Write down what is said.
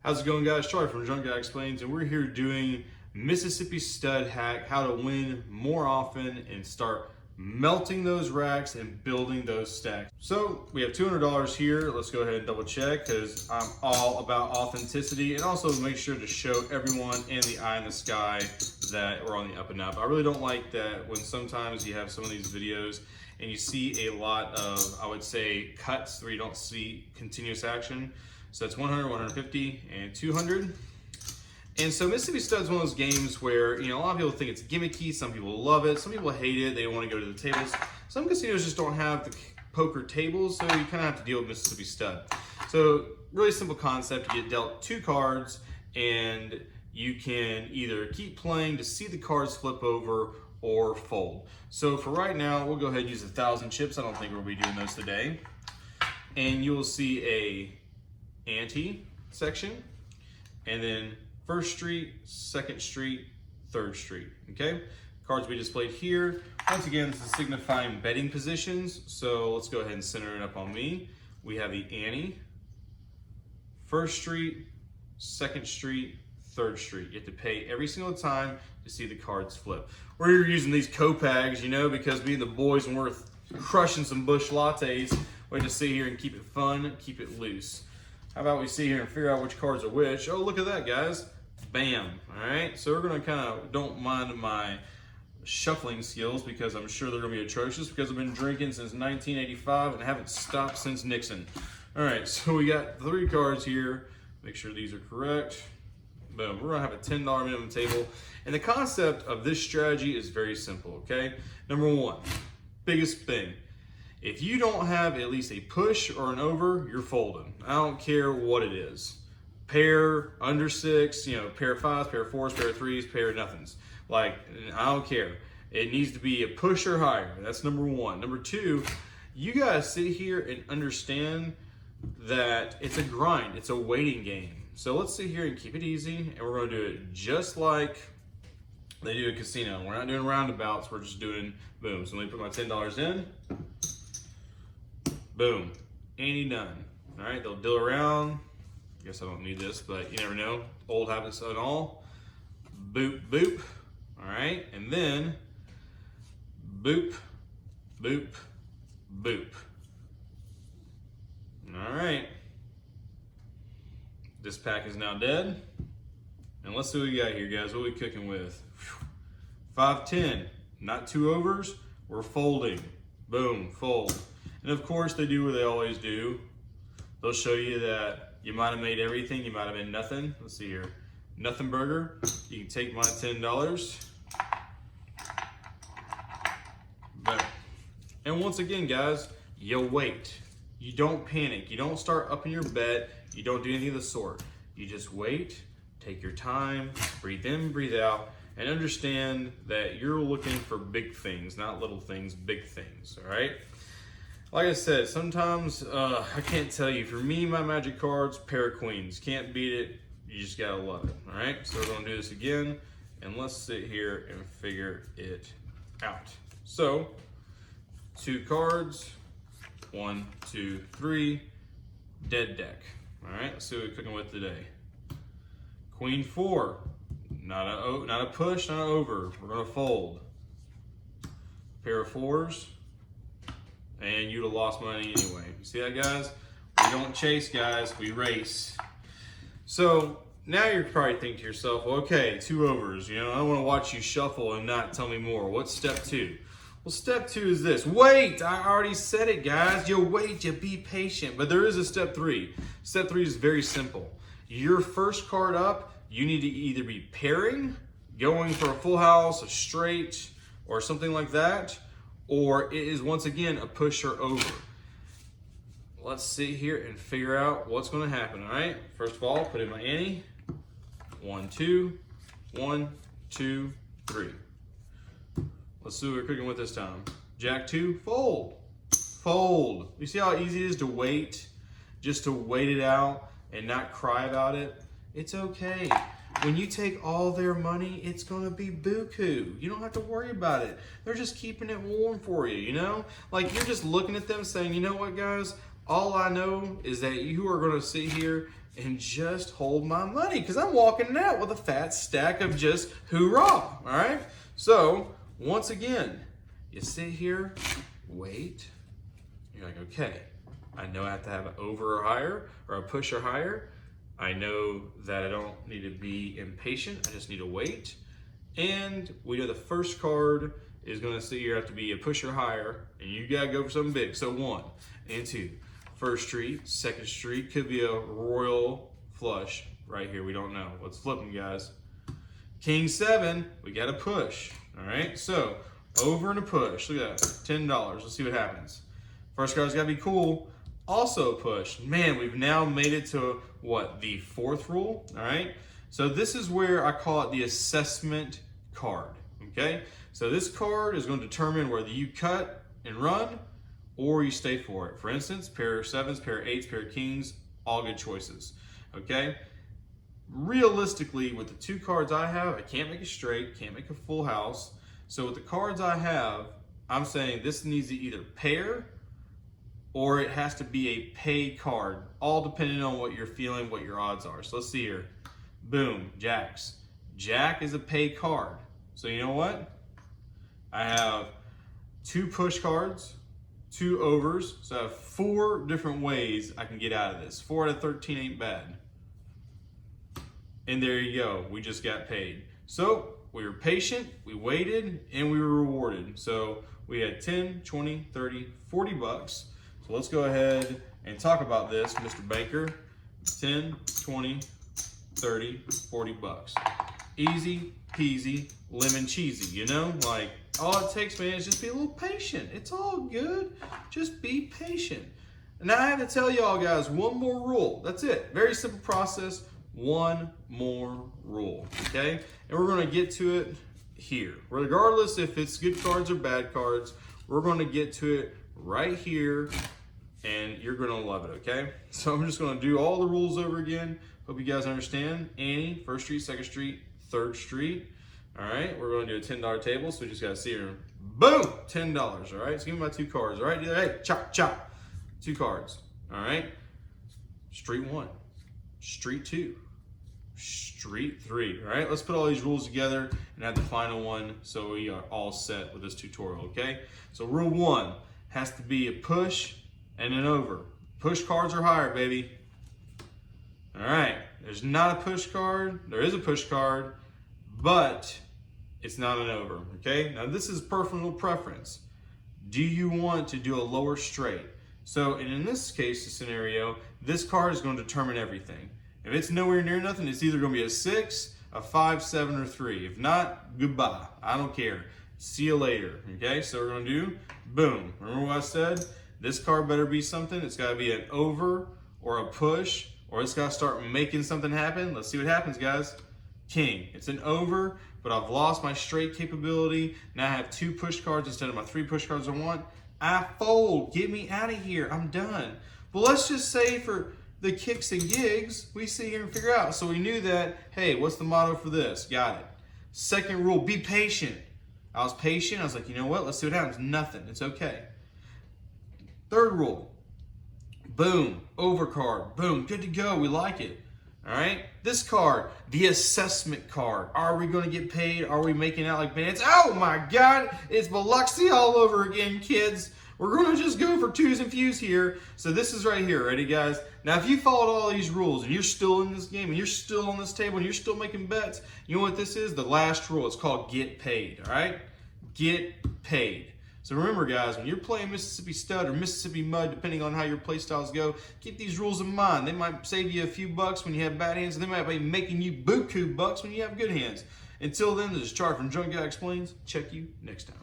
How's it going, guys? Charlie from Drunk Guy Explains, and we're here doing Mississippi Stud Hack, how to win more often and start melting those racks and building those stacks. So we have $200 here. Let's go ahead and double check because I'm all about authenticity, and also make sure to show everyone in the eye in the sky that we're on the up and up. I really don't like that when sometimes you have some of these videos and you see a lot of, I would say, cuts where you don't see continuous action. So that's 100, 150, and 200. And so Mississippi Stud is one of those games where, you know, a lot of people think it's gimmicky, some people love it, some people hate it, they don't want to go to the tables. Some casinos just don't have the poker tables, so you kind of have to deal with Mississippi Stud. So really simple concept, you get dealt 2 cards and you can either keep playing to see the cards flip over or fold. So for right now, we'll go ahead and use 1,000 chips. I don't think we'll be doing those today. And you will see a ante section, and then First Street, Second Street, Third Street, okay? Cards we displayed here. Once again, this is signifying betting positions, so let's go ahead and center it up on me. We have the ante, First Street, Second Street, Third Street. You have to pay every single time to see the cards flip. We're using these Copags, you know, because we and the boys, when we're crushing some Busch lattes, we have to sit here and keep it fun, keep it loose. How about we sit here and figure out which cards are which? Oh, look at that, guys. Bam. All right, so we're gonna kind of, don't mind my shuffling skills because I'm sure they're gonna be atrocious because I've been drinking since 1985 and haven't stopped since Nixon. All right, so we got 3 cards here. Make sure these are correct. Boom, we're gonna have a $10 minimum table. And the concept of this strategy is very simple, okay? Number 1, biggest thing. If you don't have at least a push or an over, you're folding. I don't care what it is. Pair, under 6, you know, pair of 5s, pair of 4s, pair of 3s, pair of nothings. Like, I don't care. It needs to be a push or higher. That's number 1. Number 2, you gotta sit here and understand that it's a grind. It's a waiting game. So let's sit here and keep it easy, and we're gonna do it just like they do at a casino. We're not doing roundabouts, we're just doing boom. So let me put my $10 in. Boom, ante done. All right, they'll deal around. I guess I don't need this, but you never know. Old habits and all. Boop, boop. All right, and then boop, boop, boop. All right. This pack is now dead. And let's see what we got here, guys. What are we cooking with? 5-10, not 2 overs. We're folding. Boom, fold. And of course, they do what they always do. They'll show you that you might have made everything, you might have been nothing. Let's see here. Nothing burger. You can take my $10. Boom. And once again, guys, you wait. You don't panic. You don't start upping your bet. You don't do anything of the sort. You just wait, take your time, breathe in, breathe out, and understand that you're looking for big things, not little things, big things, all right? Like I said, sometimes, I can't tell you, for me, my magic cards, pair of queens. Can't beat it, you just gotta love it, all right? So we're gonna do this again, and let's sit here and figure it out. So, 2 cards, 1, 2, 3, dead deck. All right, let's see what we're cooking with today. Queen 4, not a push, not an over. We're gonna fold. Pair of 4s. And you'd have lost money anyway. You see that, guys? We don't chase, guys, we race. So now you're probably thinking to yourself, well, okay, 2 overs. You know, I want to watch you shuffle and not tell me more. What's step 2? Well, step 2 is this. Wait, I already said it, guys. You wait, you be patient. But there is a step 3. Step 3 is very simple. Your first card up, you need to either be pairing, going for a full house, a straight, or something like that, or it is once again a push or over. Let's sit here and figure out what's going to happen, all right? First of all, put in my ante. 1, 2, 1, 2, 3. Let's see what we're cooking with this time. Jack 2, fold. Fold. You see how easy it is to wait? Just to wait it out and not cry about it? It's okay. When you take all their money, it's gonna be buku. You don't have to worry about it. They're just keeping it warm for you, you know? Like, you're just looking at them saying, you know what, guys? All I know is that you are gonna sit here and just hold my money because I'm walking out with a fat stack of just hoorah, all right? So once again, you sit here, wait, you're like, okay, I know I have to have an over or higher or a push or higher. I know that I don't need to be impatient, I just need to wait. And we know the first card is gonna sit here have to be a push or higher, and you gotta go for something big. So 1 and 2. First street, second street, could be a royal flush right here. We don't know. Let's flip them, guys. King 7, we got a push. All right, so over and a push. Look at that, $10. Let's see what happens. First card's got to be cool. Also a push. Man, we've now made it to what, the 4th rule. All right, so this is where I call it the assessment card. Okay, so this card is going to determine whether you cut and run or you stay for it. For instance, pair of 7s, pair of 8s, pair of kings, all good choices, okay? Realistically, with the 2 cards I have, I can't make a straight, can't make a full house. So with the cards I have, I'm saying this needs to either pair or it has to be a pay card, all depending on what you're feeling, what your odds are. So let's see here. Boom, jacks. Jack is a pay card. So you know what? I have 2 push cards, 2 overs, so I have 4 different ways I can get out of this. 4 out of 13 ain't bad. And there you go, we just got paid. So we were patient, we waited, and we were rewarded. So we had 10, 20, 30, 40 bucks. So let's go ahead and talk about this, Mr. Banker. 10, 20, 30, 40 bucks. Easy peasy, lemon cheesy, you know? Like, all it takes, man, is just be a little patient. It's all good. Just be patient. And now I have to tell y'all guys one more rule. That's it. Very simple process. One more rule, okay? And we're going to get to it here. Regardless if it's good cards or bad cards, we're going to get to it right here, and you're going to love it, okay? So I'm just going to do all the rules over again. Hope you guys understand. Annie, first street, second street, third street. All right, we're going to do a $10 table, so we just got to see here. Boom, $10. All right, so give me my 2 cards. All right, hey, chop, chop. 2 cards. All right, street 1, street 2, street 3. All right, let's put all these rules together and add the final one so we are all set with this tutorial. Okay, so rule 1 has to be a push and an over. Push cards are higher, baby. All right, there's not a push card. There is a push card, but it's not an over, okay? Now this is personal preference. Do you want to do a lower straight? So in this case, the scenario, this card is going to determine everything. If it's nowhere near nothing, it's either going to be a 6, a 5, 7, or 3. If not, goodbye. I don't care. See you later, okay? So we're going to do, boom. Remember what I said? This card better be something. It's got to be an over or a push, or it's got to start making something happen. Let's see what happens, guys. King. It's an over, but I've lost my straight capability. Now I have 2 push cards instead of my 3 push cards I want. I fold. Get me out of here. I'm done. But let's just say for the kicks and gigs, we sit here and figure out. So we knew that, hey, what's the motto for this? Got it. Second rule, be patient. I was patient. I was like, you know what? Let's see what happens. Nothing. It's okay. Third rule, boom, over card. Boom, good to go. We like it. All right, this card, the assessment card. Are we going to get paid? Are we making out like bandits? Oh my God, it's Biloxi all over again, kids. We're going to just go for 2s and fews here. So this is right here. Ready, guys? Now, if you followed all these rules and you're still in this game and you're still on this table and you're still making bets, you know what this is? The last rule. It's called get paid, all right? Get paid. So remember, guys, when you're playing Mississippi Stud or Mississippi Mud, depending on how your play styles go, keep these rules in mind. They might save you a few bucks when you have bad hands, and they might be making you buku bucks when you have good hands. Until then, this is Charlie from Drunk Guy Explains. Check you next time.